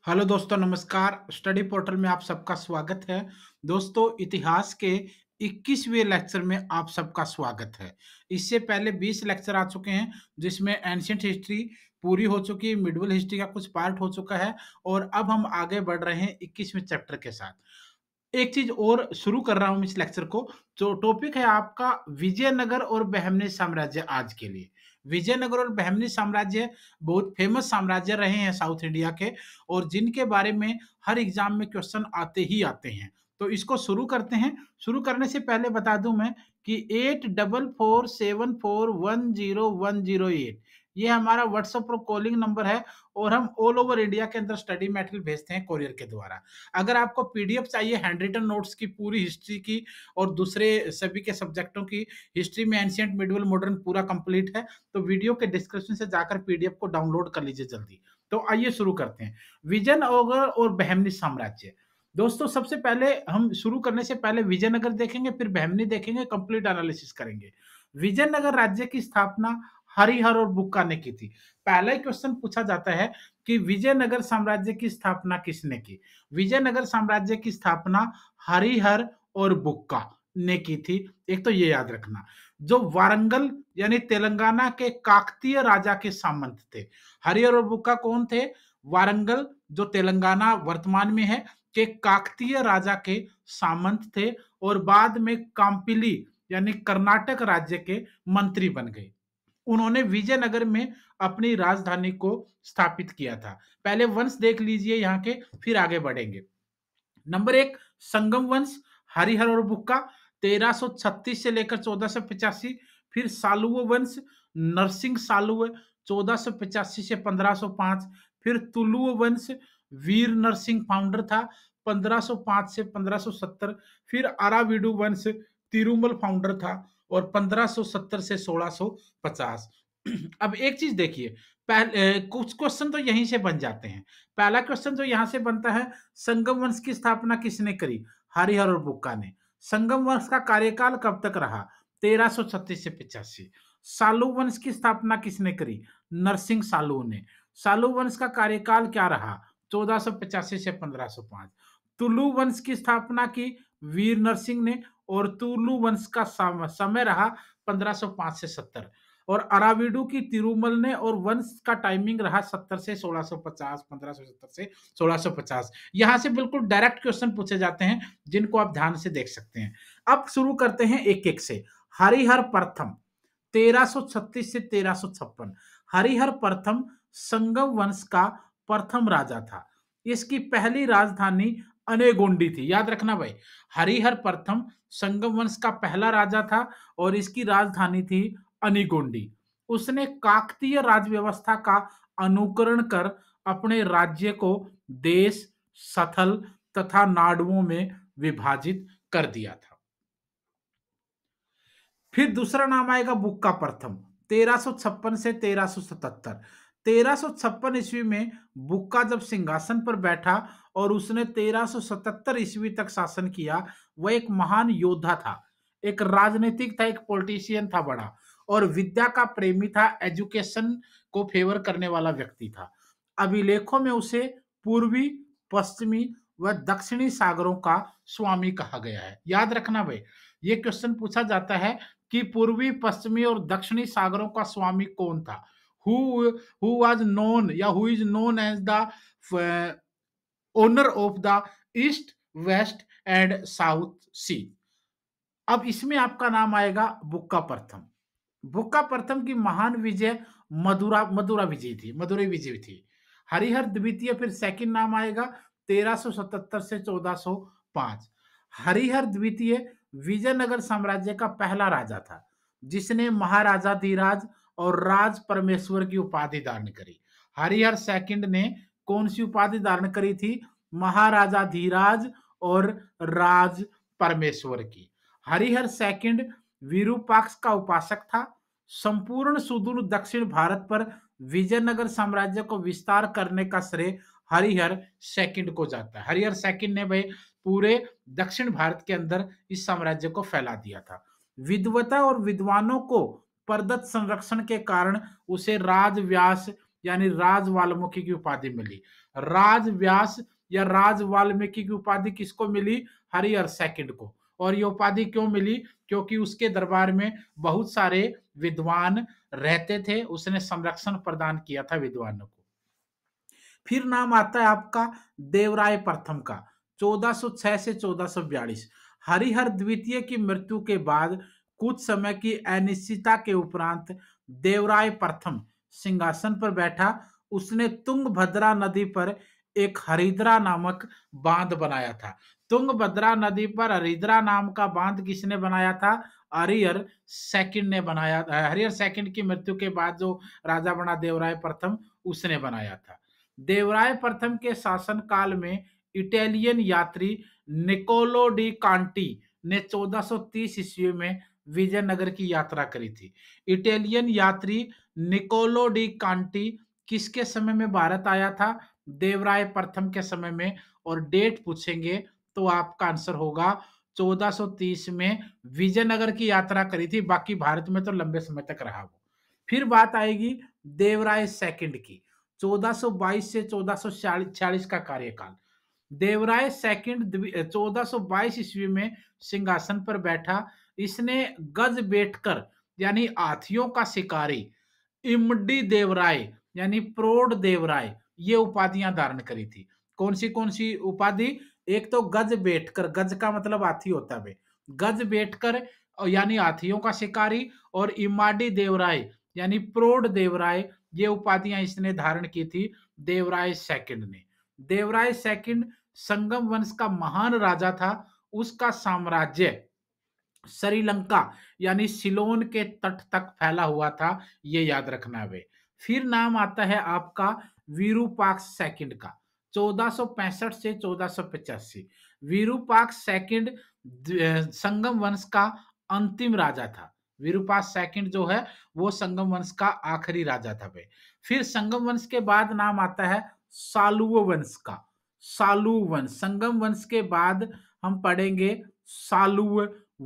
Hello दोस्तों, नमस्कार। Study portal में आप सबका स्वागत है। दोस्तों, इतिहास के 21वें लेक्चर में आप सबका स्वागत है। इससे पहले 20 लेक्चर आ चुके हैं, जिसमें एंशिएंट हिस्ट्री पूरी हो चुकी है, मिडवल हिस्ट्री का कुछ पार्ट हो चुका है और अब हम आगे बढ़ रहे हैं 21वें चैप्टर के साथ। एक चीज और शुरू कर रहा हूं इस लेक्चर को। जो टॉपिक है आपका विजयनगर और बहमनी साम्राज्य आज के लिए। विजयनगर और बहमनी साम्राज्य बहुत फेमस साम्राज्य रहे हैं साउथ इंडिया के, और जिनके बारे में हर एग्जाम में क्वेश्चन आते ही आते हैं। तो इसको शुरू करते हैं। शुरू करने से पहले बता दूं मैं कि 8447410108 ये हमारा व्हाट्सएप पर कॉलिंग नंबर है, और हम ऑल ओवर इंडिया के अंदर स्टडी मटेरियल भेजते हैं कोरियर के द्वारा। अगर आपको पीडीएफ चाहिए हैंड रिटन नोट्स की, पूरी हिस्ट्री की और दूसरे सभी के सब्जेक्टों की, हिस्ट्री में एंशिएंट, मिडिवल, मॉडर्न पूरा कंप्लीट है, तो वीडियो के डिस्क्रिप्शन से जाकर पीडीएफ को डाउनलोड कर लीजिए जल्दी। तो आइए शुरू करते हैं। विजयनगर और बहमनी साम्राज्य। दोस्तों, सबसे पहले हम शुरू करने से पहले विजयनगर देखेंगे, फिर बहमनी देखेंगे, कंप्लीट एनालिसिस करेंगे। विजयनगर राज्य की स्थापना हरिहर और बुक्का ने की थी। पहला ही क्वेश्चन पूछा जाता है कि विजयनगर साम्राज्य की स्थापना किसने की। विजयनगर साम्राज्य की स्थापना हरिहर और बुक्का ने की थी। एक तो ये याद रखना। जो वारंगल यानी तेलंगाना के काकतीय राजा के सामंत थे। हरिहर और बुक्का कौन थे? वारंगल, जो तेलंगाना वर्तमान में है, के काकतीय राजा के सामंत थे, और बाद में कांपिली यानी कर्नाटक राज्य के मंत्री बन गए। उन्होंने विजयनगर में अपनी राजधानी को स्थापित किया था। पहले वंश देख लीजिए यहाँ के, फिर आगे बढ़ेंगे। नंबर एक, संगम वंश, हरिहर और बुक्का, 1336 से लेकर 1485। फिर सालुव वंश, नरसिंह सालुव, 1485 से 1505। फिर तुलुव वंश, वीर नरसिंह फाउंडर था, 1505 से 1570। फिर अराविडु वंश, तिरुमल फाउंडर था, और 1570 से 1650। अब एक चीज देखिए, पहले कुछ क्वेश्चन तो यहीं से बन जाते हैं। पहला क्वेश्चन जो यहां से बनता है, संगम वंश की स्थापना किसने करी? हरिहर और बुक्का ने। संगम वंश का कार्यकाल कब तक रहा? 1336 से 85। सालू वंश की स्थापना किसने करी? नरसिंह सालू ने। सालू वंश का कार्यकाल क्या रहा? 1485 से 1505। तुलु वंश की स्थापना की वीर नरसिंह ने, और तुलु वंश का समय रहा 1505 से 70। और अराविडु की तिरुमल ने, और वंश का टाइमिंग रहा 70 से 1650, 1570 से 1650। यहां से बिल्कुल डायरेक्ट क्वेश्चन पूछे जाते हैं, जिनको आप ध्यान से देख सकते हैं। अब शुरू करते हैं एक एक से। हरिहर प्रथम, 1336 से 1356। हरिहर प्रथम संगम वंश का प्रथम राजा था। इसकी पहली राजधानी अनेगोंडी थी। याद रखना भाई, हरिहर प्रथम संगम वंश का पहला राजा था, और इसकी राजधानी थी अनिगोंडी। उसने काकतीय राज व्यवस्था का अनुकरण कर अपने राज्य को देश, सथल तथा नाडुओं में विभाजित कर दिया था। फिर दूसरा नाम आएगा बुक्का प्रथम, 1356 से 1377। 1356 ईस्वी में बुक्का जब सिंहासन पर बैठा और उसने 1377 ईस्वी तक शासन किया, वह एक महान योद्धा था, एक राजनीतिक था, एक पॉलिटिशियन था बड़ा, और विद्या का प्रेमी था, एजुकेशन को फेवर करने वाला व्यक्ति था। अभिलेखों में उसे पूर्वी, पश्चिमी व दक्षिणी सागरों का स्वामी कहा गया है। याद रखना भाई, ये क्वेश्चन पूछा जाता है कि पूर्वी, पश्चिमी और दक्षिणी सागरों का स्वामी कौन था? हु वाज नोन या who is known as the owner of the east, west and south sea. अब इसमें आपका नाम आएगा बुक्का प्रथम। बुक्का प्रथम की महान विजय मदुरा विजय थी, मदुरै विजय थी। हरिहर द्वितीय फिर सेकंड नाम आएगा 1377 से 1405। हरिहर द्वितीय विजयनगर साम्राज्य का पहला राजा था, जिसने महाराजा धीराज और राज परमेश्वर की उपाधि धारण करी। हरिहर सेकंड ने कौन सी उपाधि धारण करी थी? महाराजा धीराज और राज परमेश्वर की। हरिहर सेकंड विरूपाक्ष का उपासक था। संपूर्ण सुदूर दक्षिण भारत पर विजयनगर साम्राज्य को विस्तार करने का श्रेय हरिहर सेकंड को जाता है। हरिहर सेकंड ने भाई पूरे दक्षिण भारत के अंदर इस साम्राज्य को फैला दिया था। विद्वता और विद्वानों को प्रदत्त संरक्षण के कारण उसे राज व्यास यानी राज वाल्मीकि की उपाधि मिली। राजव्यास या राज वाल्मीकि की उपाधि किसको मिली? हरिहर सेकंड को। और ये उपाधि क्यों मिली? क्योंकि उसके दरबार में बहुत सारे विद्वान रहते थे, उसने संरक्षण प्रदान किया था विद्वानों को। फिर नाम आता है आपका देवराय प्रथम का, 1406 से 1442। हरिहर द्वितीय की मृत्यु के बाद कुछ समय की अनिश्चितता के उपरांत देवराय प्रथम सिंहासन पर बैठा। उसने तुंगभद्रा नदी पर एक हरिद्रा नामक बांध बनाया था। तुंगभद्रा नदी पर हरिद्रा नाम का बांध किसने बनाया था? हरिहर सेकंड ने बनाया। हरिहर सेकंड की मृत्यु के बाद जो राजा बना देवराय प्रथम, उसने बनाया था। देवराय प्रथम के शासन काल में इटालियन यात्री निकोलो डी कांटी ने 1430 ईस्वी में विजयनगर की यात्रा करी थी। इटालियन यात्री निकोलो डी कांटी किसके समय में भारत आया था? देवराय प्रथम के समय में। और डेट पूछेंगे तो आपका आंसर होगा 1430 में विजयनगर की यात्रा करी थी। बाकी भारत में तो लंबे समय तक रहा वो। फिर बात आएगी देवराय सेकंड की, 1422 से 1446 का कार्यकाल। देवराय सेकंड 1422 ईस्वी में सिंहासन पर बैठा। इसने गज बैठकर यानी हाथियों का शिकारी, इमडी देवराय यानी प्रौढ़ देवराय, ये उपाधियां धारण करी थी। कौन सी उपाधि? एक तो गज बैठकर, गज का मतलब हाथी होता है, गज बैठकर यानी हाथियों का शिकारी, और इमाडी देवराय यानी प्रौढ़ देवराय, ये उपाधियां इसने धारण की थी देवराय सेकंड ने। देवराय सेकंड संगम वंश का महान राजा था। उसका साम्राज्य श्रीलंका यानी सिलोन के तट तक फैला हुआ था, ये याद रखना वे। फिर नाम आता है आपका विरूपाक्ष सेकंड का, 1465 से 1485। विरूपाक्ष सेकंड संगम वंश का अंतिम राजा था। विरूपाक्ष सेकंड जो है वो संगम वंश का आखिरी राजा था वे। फिर संगम वंश के बाद नाम आता है सालुव वंश का। सालुव वंश, संगम वंश के बाद हम पढ़ेंगे सालुव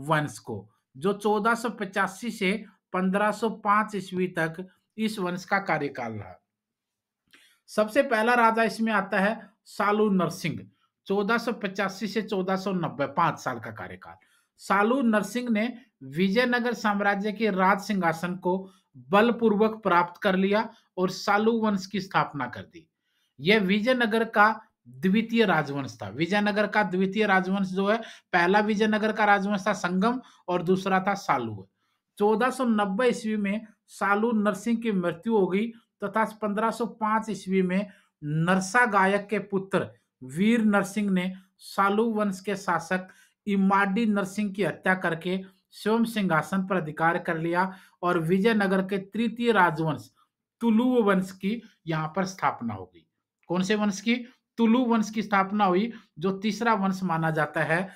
वंश को, जो 1485 से 1505 ईस्वी तक इस वंश का कार्यकाल रहा। सबसे पहला राजा इसमें आता है सालू नरसिंह, 1485 से 1490, 5 साल का कार्यकाल। सालू नरसिंह ने विजयनगर साम्राज्य के राज सिंहासन को बलपूर्वक प्राप्त कर लिया और सालू वंश की स्थापना कर दी। यह विजयनगर का द्वितीय राजवंश था। विजयनगर का द्वितीय राजवंश जो है, पहला विजयनगर का राजवंश था संगम और दूसरा था सालू। 1490 ईस्वी में सालू नरसिंह की मृत्यु हो गई तथा 1505 ईस्वी में नरसा गायक के पुत्र वीर नरसिंह ने सालू वंश के शासक इमाडी नरसिंह की हत्या करके स्वयं सिंहासन पर अधिकार कर लिया और विजयनगर के तृतीय राजवंश तुलु वंश की यहाँ पर स्थापना हो गई। कौन से वंश की? तुलु वंश की स्थापना हुई, जो तीसरा वंश माना जाता है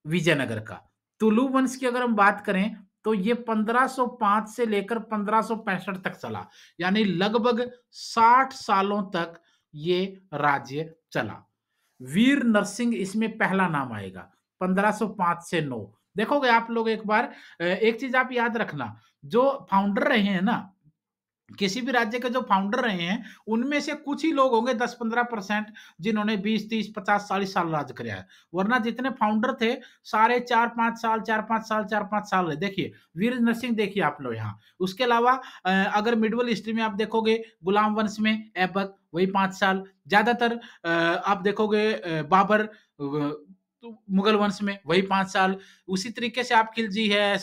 विजयनगर का। तुलु वंश की अगर हम बात करें तो ये 1505 से लेकर 1565 तक चला, यानी लगभग 60 सालों तक ये राज्य चला। वीर नरसिंह इसमें पहला नाम आएगा, 1505 से 9। देखोगे आप लोग एक बार, एक चीज आप याद रखना, जो फाउंडर रहे हैं ना, किसी भी राज्य के जो फाउंडर रहे हैं, उनमें से कुछ ही लोग होंगे 10-15% जिन्होंने 20-30-50-40 साल राज किया है। वरना जितने फाउंडर थे सारे 4-5 साल 4-5 साल 4-5 साल रहे। देखिए वीर नरसिंह, देखिए आप लोग यहाँ। उसके अलावा अगर मिडवल हिस्ट्री में आप देखोगे, गुलाम वंश में ऐबक वही 5 साल ज्यादातर। आप देखोगे बाबर मुगल वंश में वही 5 साल। उसी तरीके से आप खिलजी है,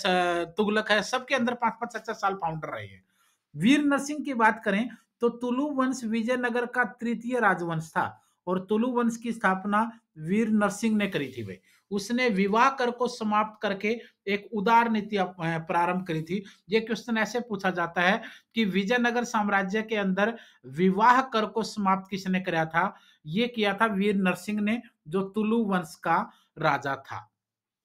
तुगलक है, सबके अंदर 5-5 7-7 साल फाउंडर रहे हैं। वीर नरसिंह की बात करें तो तुलु वंश विजयनगर का तृतीय राजवंश था और तुलु वंश की स्थापना वीर नरसिंह ने करी थी। वे उसने विवाह कर को समाप्त करके एक उदार नीति प्रारंभ करी थी। ये क्वेश्चन ऐसे पूछा जाता है कि विजयनगर साम्राज्य के अंदर विवाह कर को समाप्त किसने कराया था? ये किया था वीर नरसिंह ने, जो तुलु वंश का राजा था।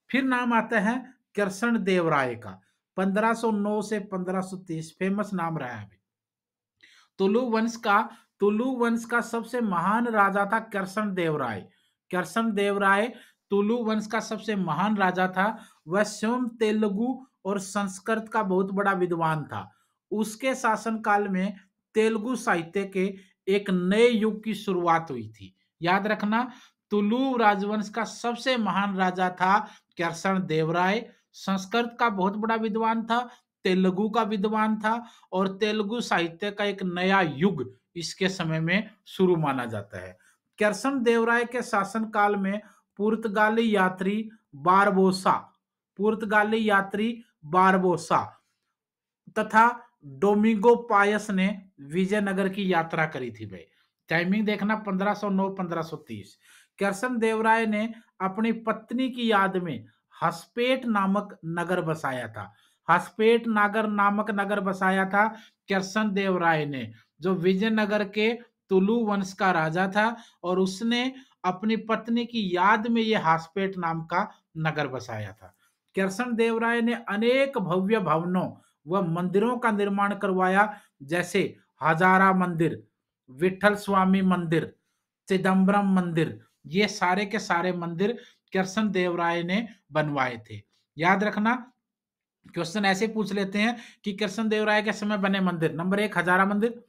फिर नाम आता है कृष्ण देव राय का, 1509 से 1530, फेमस नाम रहा है। तुलु वंश का सबसे महान राजा था कृष्ण देव राय। कृष्ण देव राय तुलु वंश का सबसे महान राजा था। वह स्वयं तेलुगु और संस्कृत का बहुत बड़ा विद्वान था। उसके शासन काल में तेलुगु साहित्य के एक नए युग की शुरुआत हुई थी। याद रखना, तुलु राजवंश का सबसे महान राजा था कृष्ण देवराय। संस्कृत का बहुत बड़ा विद्वान था, तेलुगु का विद्वान था, और तेलुगु साहित्य का एक नया युग इसके समय में शुरू माना जाता है। कृष्ण देवराय के शासन काल में पुर्तगाली यात्री बारबोसा पुर्तगाली यात्री बारबोसा तथा डोमिंगो पायस ने विजयनगर की यात्रा करी थी भाई। टाइमिंग देखना 1509-1530। कृष्ण देवराय ने अपनी पत्नी की याद में हसपेट नामक नगर बसाया था। हसपेट नागर नामक नगर बसाया था कृष्ण देवराय ने, जो विजयनगर के तुलु वंश का राजा था, और उसने अपनी पत्नी की याद में यह हसपेट नाम का नगर बसाया था। कृष्ण देवराय ने अनेक भव्य भवनों व मंदिरों का निर्माण करवाया, जैसे हजारा मंदिर, विठल स्वामी मंदिर, चिदम्बरम मंदिर। ये सारे के सारे मंदिर कृष्ण देवराय ने बनवाए थे। याद रखना, क्वेश्चन ऐसे पूछ लेते हैं कि कृष्ण देवराय के समय बने मंदिर। नंबर 1 हजारा मंदिर,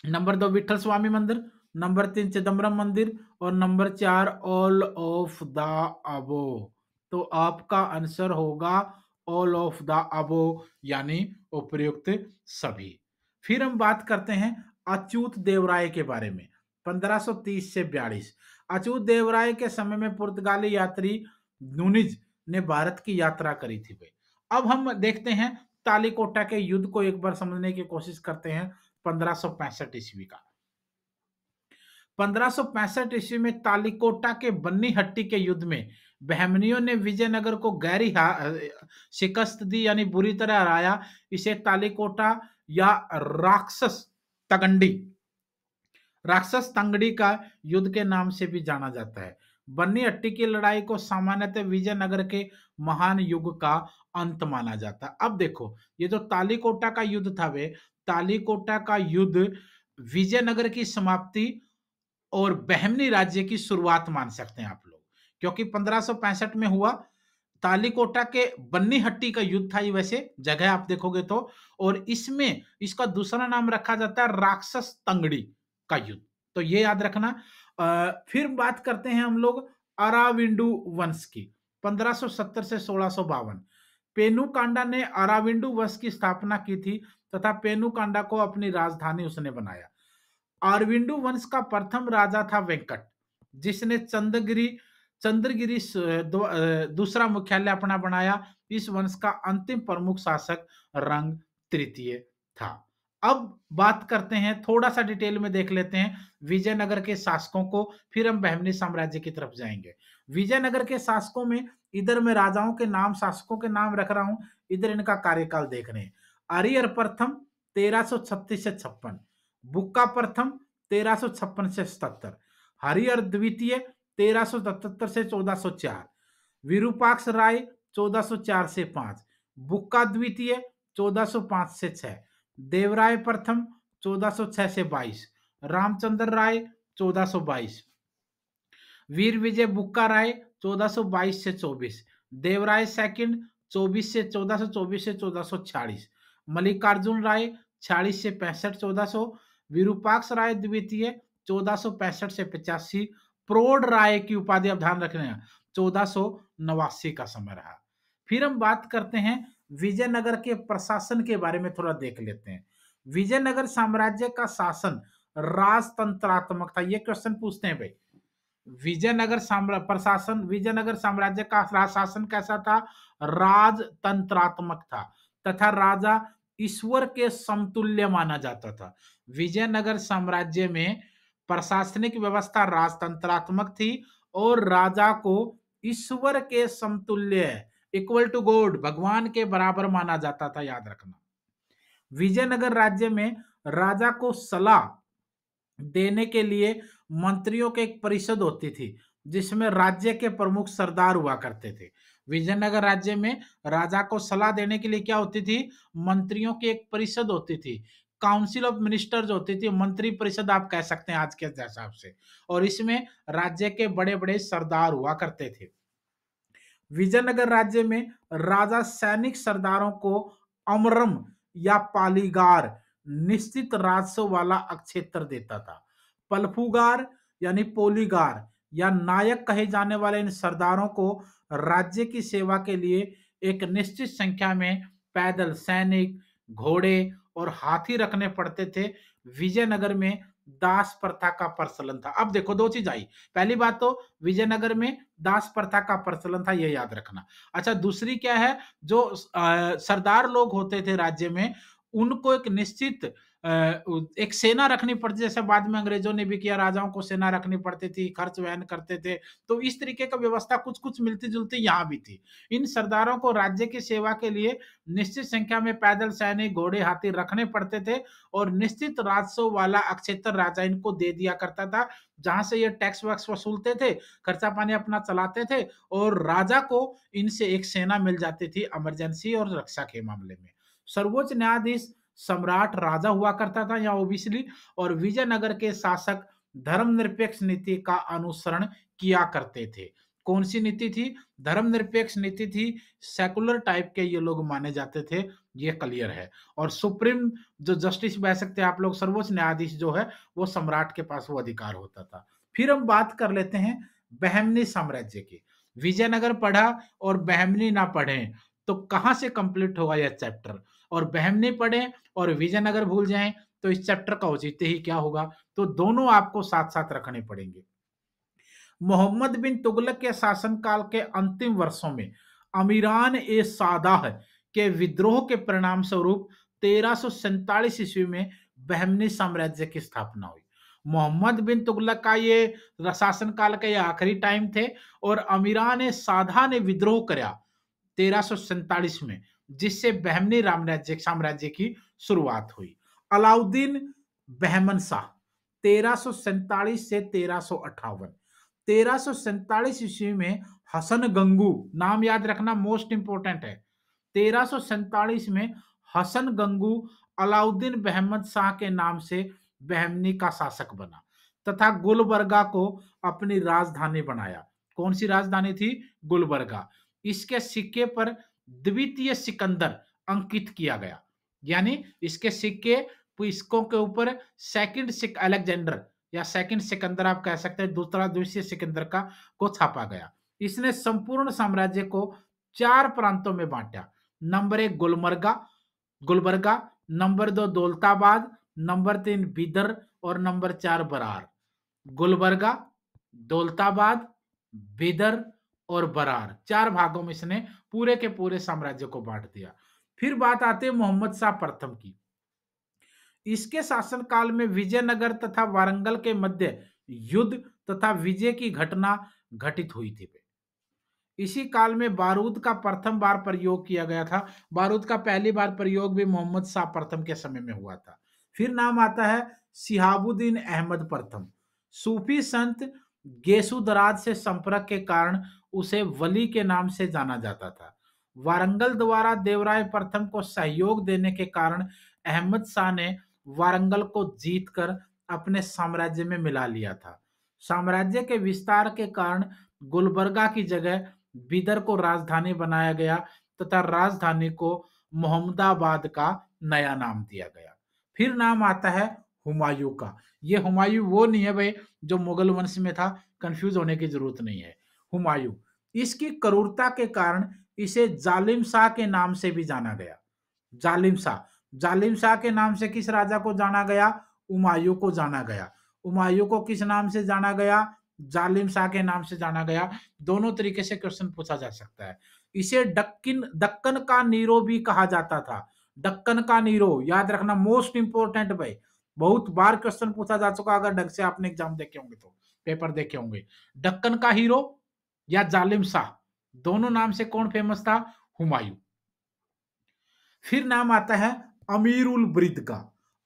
नंबर 2 विठल स्वामी मंदिर, नंबर 3 चिदम्बरम मंदिर, और number 4 all of the above. तो आपका आंसर होगा ऑल ऑफ द अबो, यानी उपयुक्त सभी। फिर हम बात करते हैं अच्युत देवराय के बारे में। 1530 से 42। अच्युत देवराय के समय में पुर्तगाली यात्री नुनिज ने भारत की यात्रा करी थी भाई। अब हम देखते हैं तालीकोटा के युद्ध को एक बार समझने की कोशिश करते हैं। 1565 ईस्वी का 1565 ईस्वी में तालीकोटा के बन्नीहट्टी के युद्ध में बहमनियों ने विजयनगर को गहरी शिकस्त दी, यानी बुरी तरह हराया। इसे तालीकोटा या राक्षस तंगड़ी का युद्ध के नाम से भी जाना जाता है। बन्नीहट्टी की लड़ाई को सामान्यतः विजयनगर के महान युग का अंत माना जाता है। अब देखो, ये जो तालीकोटा का युद्ध था, वे तालीकोटा का युद्ध विजयनगर की समाप्ति और बहमनी राज्य की शुरुआत मान सकते हैं आप लोग, क्योंकि 1565 में हुआ। तालीकोटा के बन्नीहट्टी का युद्ध था ये, वैसे जगह आप देखोगे तो, और इसमें इसका दूसरा नाम रखा जाता है राक्षस तंगड़ी का युद्ध। तो ये याद रखना। फिर बात करते हैं हम लोग अराविंडु वंश की। 1570 से 1652 पेनुकांडा ने अराविंडु वंश की स्थापना की थी, तथा पेनुकांडा को अपनी राजधानी उसने बनाया। अरविंदु वंश का प्रथम राजा था वेंकट, जिसने चंद्रगिरी दूसरा मुख्यालय अपना बनाया। इस वंश का अंतिम प्रमुख शासक रंग तृतीय था। अब बात करते हैं, थोड़ा सा डिटेल में देख लेते हैं विजयनगर के शासकों को, फिर हम बहमनी साम्राज्य की तरफ जाएंगे। विजयनगर के शासकों में, इधर मैं राजाओं के नाम, शासकों के नाम रख रहा हूं, इधर इनका कार्यकाल देख रहे हैं। अरियर प्रथम 1336 से 56, बुक्का प्रथम 1356 से 77, हरिहर द्वितीय 1377 से 1404, विरूपाक्ष राय 1404 से 5, बुक्का द्वितीय 1405 से 6, देवराय प्रथम 1406 से 22, रामचंद्र राय 1422, वीर विजय बुक्का राय 1422 से 24, देवराय सेकंड 24 से 1424 से 1446, मल्लिकार्जुन राय 46 से 65 1400, विरूपाक्ष राय द्वितीय 1465 से 85, प्रोड राय की उपाधि आप ध्यान रखना, 1489 का समय रहा। फिर हम बात करते हैं विजयनगर के प्रशासन के बारे में, थोड़ा देख लेते हैं। विजयनगर साम्राज्य का शासन राजतंत्रात्मक था। ये क्वेश्चन पूछते हैं भाई, विजयनगर साम्राज्य का शासन कैसा था? राजतंत्रात्मक था, तथा राजा ईश्वर के समतुल्य माना जाता था। विजयनगर साम्राज्य में प्रशासनिक व्यवस्था राजतंत्रात्मक थी, और राजा को ईश्वर के समतुल्य, इक्वल टू गॉड, भगवान के बराबर माना जाता था। याद रखना, विजयनगर राज्य में राजा को सलाह देने के लिए मंत्रियों की एक परिषद होती थी, जिसमें राज्य के प्रमुख सरदार हुआ करते थे। विजयनगर राज्य में राजा को सलाह देने के लिए क्या होती थी? मंत्रियों की एक परिषद होती थी, काउंसिल ऑफ मिनिस्टर्स होती थी, मंत्री परिषद आप कह सकते हैं आज के हिसाब से, और इसमें राज्य के बड़े बड़े सरदार हुआ करते थे। विजयनगर राज्य में राजा सैनिक सरदारों को अमरम या पालीगार निश्चित राजस्व वाला अक्षेत्र देता था। पलफुगार यानी पोलीगार या नायक कहे जाने वाले इन सरदारों को राज्य की सेवा के लिए एक निश्चित संख्या में पैदल सैनिक, घोड़े और हाथी रखने पड़ते थे। विजयनगर में दास प्रथा का प्रचलन था। अब देखो दो चीज आई। पहली बात तो विजयनगर में दास प्रथा का प्रचलन था, ये याद रखना। अच्छा, दूसरी क्या है, जो सरदार लोग होते थे राज्य में, उनको एक निश्चित एक सेना रखनी पड़ती, जैसे बाद में अंग्रेजों ने भी किया, राजाओं को सेना रखनी पड़ती थी, खर्च वहन करते थे। तो इस तरीके का व्यवस्था कुछ कुछ मिलती जुलती यहाँ भी थी। इन सरदारों को राज्य की सेवा के लिए निश्चित संख्या में पैदल सैनिक, घोड़े, हाथी रखने पड़ते थे और निश्चित राजस्व वाला अक्षेत्र राजा इनको दे दिया करता था, जहां से ये टैक्स वैक्स वसूलते थे, खर्चा पानी अपना चलाते थे और राजा को इनसे एक सेना मिल जाती थी इमरजेंसी और रक्षा के मामले में। सर्वोच्च न्यायाधीश सम्राट राजा हुआ करता था यहाँ ओबियसली, और विजयनगर के शासक धर्मनिरपेक्ष नीति का अनुसरण किया करते थे। कौन सी नीति थी? धर्मनिरपेक्ष नीति थी। सेकुलर टाइप के ये लोग माने जाते थे, ये क्लियर है। और सुप्रीम जो जस्टिस बह सकते हैं आप लोग, सर्वोच्च न्यायाधीश जो है वो सम्राट के पास वो अधिकार होता था। फिर हम बात कर लेते हैं बहमनी साम्राज्य की। विजयनगर पढ़ा और बहमनी ना पढ़े तो कहां से कंप्लीट होगा यह चैप्टर, और बहमनी पढ़े और विजयनगर भूल जाएं तो इस चैप्टर का औचित्य ही क्या होगा। तो दोनों आपको साथ साथ रखने पड़ेंगे। मोहम्मद बिन तुगलक के शासनकाल के अंतिम वर्षों में अमीरान ए सादाह के विद्रोह के परिणाम स्वरूप 1347 ईस्वी में बहमनी साम्राज्य की स्थापना हुई। मोहम्मद बिन तुगलक का ये शासनकाल का ये आखिरी टाइम थे और अमीरान ए सादा ने विद्रोह कराया 1347 में, जिससे बहमनी साम्राज्य की शुरुआत हुई। अलाउद्दीन बहमन शाह 1347 से 1358। 1347 ईस्वी में हसन गंगू, नाम याद रखना मोस्ट इंपोर्टेंट है। 1347 में हसन गंगू अलाउद्दीन बहमद शाह के नाम से बहमनी का शासक बना तथा गुलबर्गा को अपनी राजधानी बनाया। कौन सी राजधानी थी? गुलबर्गा। इसके सिक्के पर द्वितीय सिकंदर अंकित किया गया, यानी इसके सिक्के इसकों के ऊपर सेकंड अलेक्जेंडर या सेकंड सिकंदर आप कह सकते हैं, दूसरा द्वितीय सिकंदर का को छापा गया। इसने संपूर्ण साम्राज्य को 4 प्रांतों में बांटा। Number 1 Gulbarga, number 2 Daulatabad, number 3 Bidar और नंबर 4 बरार। गुलबर्गा, दौलताबाद, बिदर और बरार, 4 भागों में इसने पूरे के पूरे साम्राज्य को बांट दिया। फिर बात आती है मोहम्मद शाह प्रथम की। इसके शासनकाल में विजयनगर तथा वारंगल के मध्य युद्ध तथा विजय की घटना घटित हुई थी। इसी काल में बारूद का प्रथम बार प्रयोग किया गया था। बारूद का पहली बार प्रयोग भी मोहम्मद शाह प्रथम के समय में हुआ था। फिर नाम आता है शिहाबुद्दीन अहमद प्रथम। सूफी संत गेसुदराज से संपर्क के कारण उसे वली के नाम से जाना जाता था। वारंगल द्वारा देवराय प्रथम को सहयोग देने के कारण अहमद शाह ने वारंगल को जीतकर अपने साम्राज्य में मिला लिया था। साम्राज्य के विस्तार के कारण गुलबर्गा की जगह बिदर को राजधानी बनाया गया तथा राजधानी को मोहम्मदाबाद का नया नाम दिया गया। फिर नाम आता है हुमायूं का। ये हुमायूं वो नहीं है भाई जो मुगल वंश में था, कंफ्यूज होने की जरूरत नहीं है। हुमायूं, इसकी क्रूरता के कारण इसे जालिम शाह के नाम से भी जाना गया। जालिम शाह के नाम से किस राजा को जाना गया? हुमायूं को जाना गया। हुमायूं को किस नाम से जाना गया? जालिम शाह के नाम से जाना गया। दोनों तरीके से क्वेश्चन पूछा जा सकता है। इसे दक्कन का नीरो भी कहा जाता था। दक्कन का नीरो याद रखना, मोस्ट इंपोर्टेंट भाई, बहुत बार क्वेश्चन पूछा जा चुका, अगर ढंग से आपने एग्जाम देखे होंगे तो, पेपर देखे होंगे। दक्कन का हीरो या जालिम शाह, दोनों नाम से कौन फेमस था? हुमायूं। फिर नाम आता है अमीर उल ब्रिद का।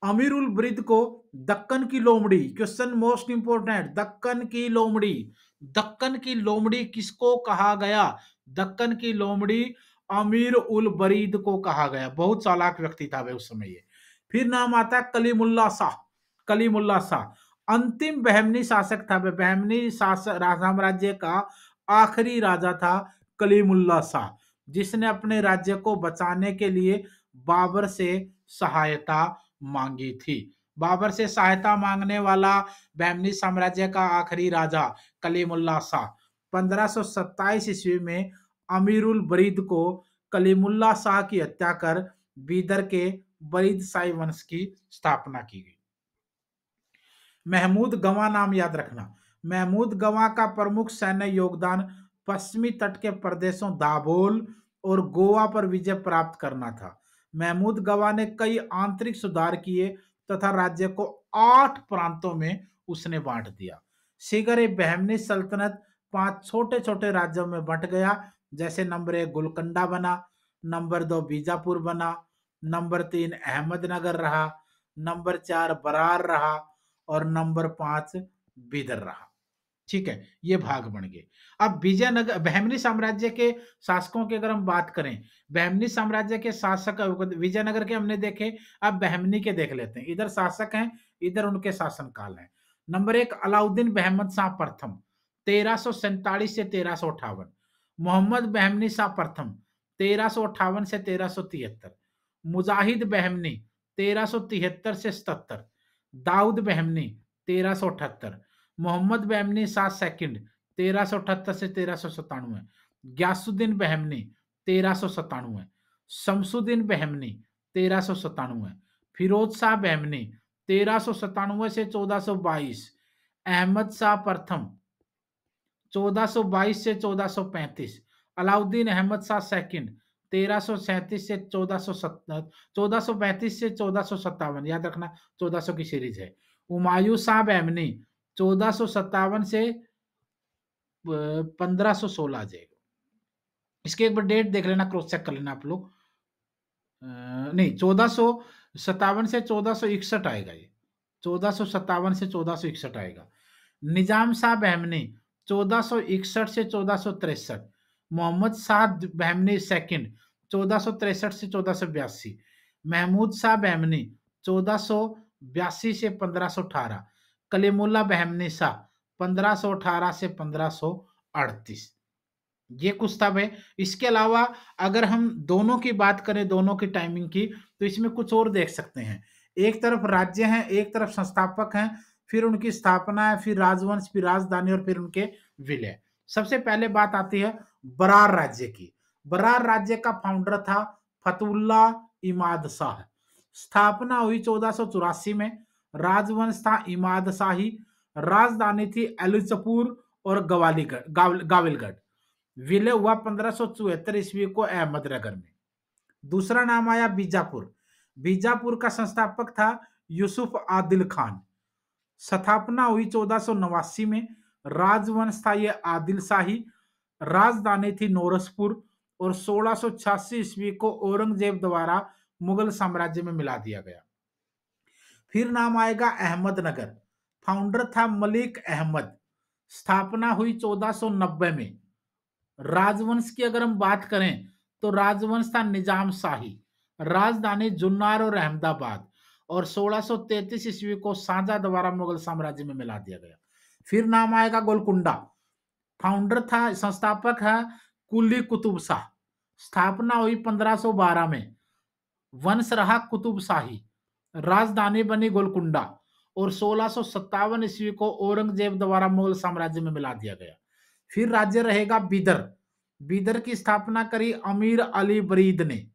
अमीर उल ब्रिद को दक्कन की लोमड़ी, क्वेश्चन मोस्ट इंपोर्टेंट, दक्कन की लोमड़ी, दक्कन की लोमड़ी किसको कहा गया? दक्कन की लोमड़ी अमीर उल बरीद को कहा गया। बहुत चालाक व्यक्ति था वे उस समय ये। फिर नाम आता है कलीमुल्ला शाह। कलीमुल्ला शाह अंतिम बहमनी शासक था। बहमनी साम्राज्य का आखिरी राजा था कलीमुल्ला शाह, जिसने अपने राज्य को बचाने के लिए बाबर से सहायता मांगी थी। बाबर से सहायता मांगने वाला बहमनी साम्राज्य का आखिरी राजा कलीमुल्ला शाह 1527 ईस्वी में अमीरुल बरीद को कलीमुल्ला शाह की हत्या कर बीदर के बरीद शाही वंश की स्थापना की गई। महमूद गवां नाम याद रखना। महमूद गवां का प्रमुख सैन्य योगदान पश्चिमी तट के प्रदेशों दाभोल और गोवा पर विजय प्राप्त करना था। महमूद गवां ने कई आंतरिक सुधार किए तथा राज्य को 8 प्रांतों में उसने बांट दिया। शीघ्र ही बहमनी सल्तनत 5 छोटे छोटे राज्यों में बंट गया, जैसे नंबर 1 गोलकंडा बना, नंबर 2 बीजापुर बना, नंबर 3 अहमदनगर रहा, नंबर 4 बरार रहा और नंबर 5 बीदर रहा। ठीक है, ये भाग बन गए। अब विजयनगर बहमनी साम्राज्य के शासकों की अगर हम बात करें, बहमनी साम्राज्य के शासक विजयनगर के हमने देखे, अब बहमनी के देख लेते हैं। इधर शासक हैं, इधर उनके शासनकाल है। नंबर 1 अलाउद्दीन बहमद शाह प्रथम 1347 से 1358, मोहम्मद बहमनी शाह प्रथम 1358 से 1373, मुजाहिद बहमनी 1373 से 77, दाऊद बहमनी 1378, मोहम्मद बहमनी शाह सेकंड 1378 से 1397, ग्यासुद्दीन बहमनी 1397, शमसुद्दीन बहमनी 1397, फिरोज शाह बहमनी 1397 से 1422, अहमद शाह प्रथम 1422 से 1435, अलाउद्दीन अहमद शाह सेकंड 1337 से 1435 से 1457, याद रखना 1400 की सीरीज है। हुमायूं शाह बहमनी 1457 से 1516 आ जाएगा। इसके एक बार डेट देख लेना, क्रॉस चेक कर लेना आप लोग। नहीं, 1457 से 1461 आएगा ये, 1457 से 1461 आएगा। निजाम शाह बहमनी 1461 से 1463, मोहम्मद शाह बहमनी सेकंड 1463 से 1482, महमूद शाह बहमनी 1482 से 1518, कलीमुल्ला बहमनी शाह 1518 से 1538। ये कुछ था भाई। इसके अलावा अगर हम दोनों की बात करें, दोनों की टाइमिंग की, तो इसमें कुछ और देख सकते हैं। एक तरफ राज्य हैं, एक तरफ संस्थापक हैं, फिर उनकी स्थापना है, फिर राजवंश, फिर राजधानी और फिर उनके विलय। सबसे पहले बात आती है बरार राज्य की। बरार राज्य का फाउंडर था फतुल्ला इमाद शाह। स्थापना हुई 1484 में। राजवंश था इमाद शाही। राजधानी थी एलुचपुर और गाविलगढ़। विलय हुआ 1574 ईस्वी को अहमदनगर में। दूसरा नाम आया बीजापुर। बीजापुर का संस्थापक था यूसुफ आदिल खान। स्थापना हुई 1489 में। राजवंश था ये आदिल शाही। राजधानी थी नौरसपुर और 1686 ईस्वी को औरंगजेब द्वारा मुगल साम्राज्य में मिला दिया गया। फिर नाम आएगा अहमदनगर। फाउंडर था मलिक अहमद। स्थापना हुई 1490 में। राजवंश की अगर हम बात करें तो राजवंश था निजाम शाही। राजधानी जुन्नार और अहमदाबाद और 1633 ईस्वी को शाहजहां द्वारा मुगल साम्राज्य में मिला दिया गया। फिर नाम आएगा गोलकुंडा। फाउंडर था, संस्थापक है कुली कुतुब शाह। स्थापना हुई 1512 में। वंश रहा कुतुब शाही। राजधानी बनी गोलकुंडा और 1657 ईस्वी को औरंगजेब द्वारा मुगल साम्राज्य में मिला दिया गया। फिर राज्य रहेगा बीदर। बीदर की स्थापना करी अमीर अली बरीद ने।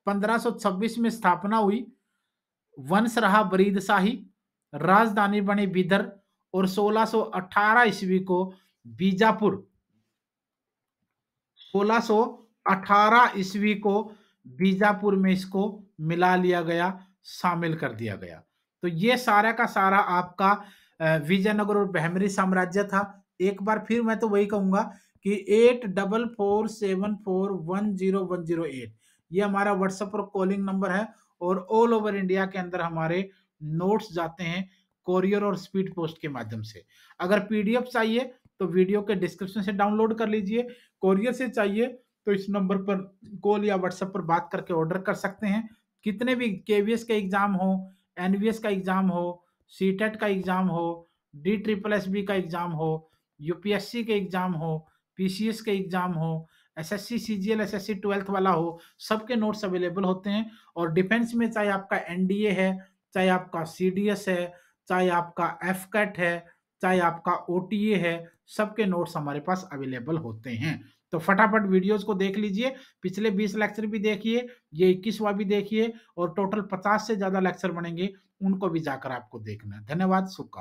1526 में स्थापना हुई। वंश रहा बरीद शाही। राजधानी बनी बीदर और 1618 ईस्वी को बीजापुर 1618 ईस्वी को बीजापुर में इसको मिला लिया गया, शामिल कर दिया गया। तो ये सारा का सारा आपका विजयनगर और बहमनी साम्राज्य था। एक बार फिर मैं तो वही कहूंगा कि 8447410108 ये हमारा व्हाट्सएप और कॉलिंग नंबर है और ऑल ओवर इंडिया के अंदर हमारे नोट्स जाते हैं कोरियर और स्पीड पोस्ट के माध्यम से। अगर पीडीएफ चाहिए तो वीडियो के डिस्क्रिप्शन से डाउनलोड कर लीजिए। कोरियर से चाहिए तो इस नंबर पर कॉल या व्हाट्सएप पर बात करके ऑर्डर कर सकते हैं। कितने भी केवीएस का एग्जाम हो, एनवीएस का एग्जाम हो, सीटेट का एग्जाम हो, DSSB का एग्जाम हो, यूपीएससी के एग्जाम हो, पीसीएस के एग्जाम हो, एसएससी सीजीएल एसएससी 12th वाला हो, सबके नोट्स अवेलेबल होते हैं। और डिफेंस में चाहे आपका एनडीए है, चाहे आपका सीडीएस है, चाहे आपका एफकेट है, चाहे आपका ओटीए है, सबके नोट्स हमारे पास अवेलेबल होते हैं। तो फटाफट वीडियोस को देख लीजिए, पिछले 20 लेक्चर भी देखिए, ये 21वां भी देखिए और टोटल 50 से ज़्यादा लेक्चर बनेंगे, उनको भी जाकर आपको देखना है। धन्यवाद, शुभकामनाएँ।